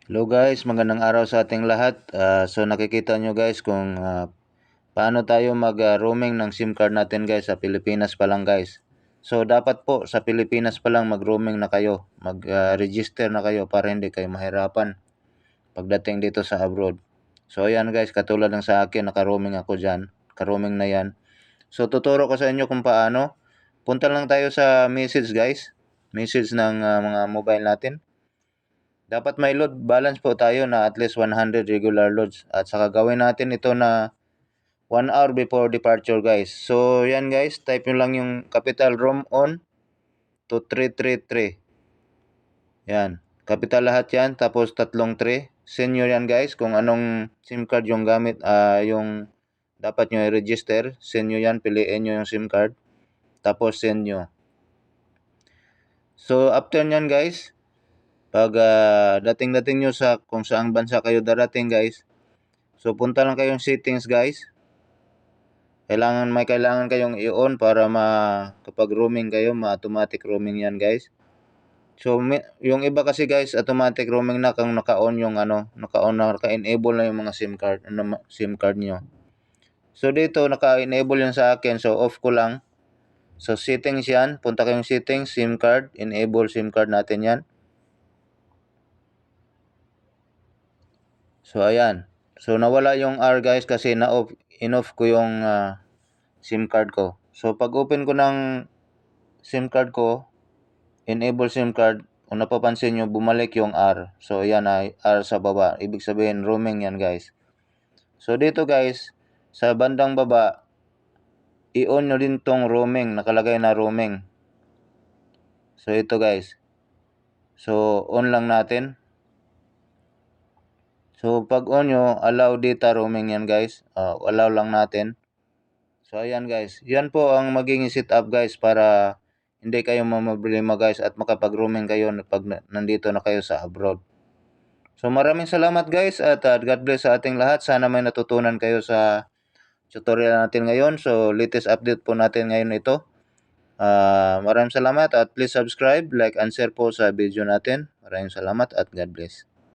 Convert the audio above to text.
Hello guys, magandang araw sa ating lahat. So nakikita nyo guys kung paano tayo mag-roaming ng SIM card natin guys sa Pilipinas pa lang guys. So dapat po sa Pilipinas pa lang mag-roaming na kayo, mag-register na kayo para hindi kayo mahirapan pagdating dito sa abroad. So ayan guys, katulad ng sa akin, naka-roaming ako dyan, ka-roaming na yan. So tuturo ko sa inyo kung paano. Punta lang tayo sa message guys, message ng mga mobile natin. Dapat may load balance po tayo na at least 100 regular loads. At saka gawin natin ito na 1 hour before departure guys. So yan guys, type nyo lang yung capital roam on to 333. Yan, capital lahat yan, tapos tatlong 3. Send nyo yan guys kung anong SIM card yung gamit, yung dapat nyo i-register. Send nyo yan, piliin nyo yung SIM card. Tapos send nyo. So after nyan guys, pag dating-dating nyo sa kung saang bansa kayo darating guys, so punta lang kayong settings guys. Kailangan kayong i-on para kapag roaming kayo, ma-automatic roaming yan guys. So yung iba kasi guys, automatic roaming na kung naka-on yung naka-on na, naka-enable na yung mga SIM card nyo. So dito naka-enable yan sa akin, so off ko lang. So settings yan, punta kayong settings, SIM card, enable SIM card natin yan. So ayan. So nawala yung R guys kasi in-off ko yung SIM card ko. So pag open ko ng SIM card ko, enable SIM card, kung napapansin nyo, bumalik yung R. So ayan ay R sa baba. Ibig sabihin roaming yan guys. So dito guys, sa bandang baba, i-on nyo din tong roaming. Nakalagay na roaming. So ito guys. So on lang natin. So pag on nyo, allow data roaming yan guys. Allow lang natin. So ayan guys. Yan po ang magiging setup guys para hindi kayo mamablema guys at makapag-roaming kayo pag nandito na kayo sa abroad. So maraming salamat guys at God bless sa ating lahat. Sana may natutunan kayo sa tutorial natin ngayon. So latest update po natin ngayon ito. Maraming salamat at please subscribe, like and share po sa video natin. Maraming salamat at God bless.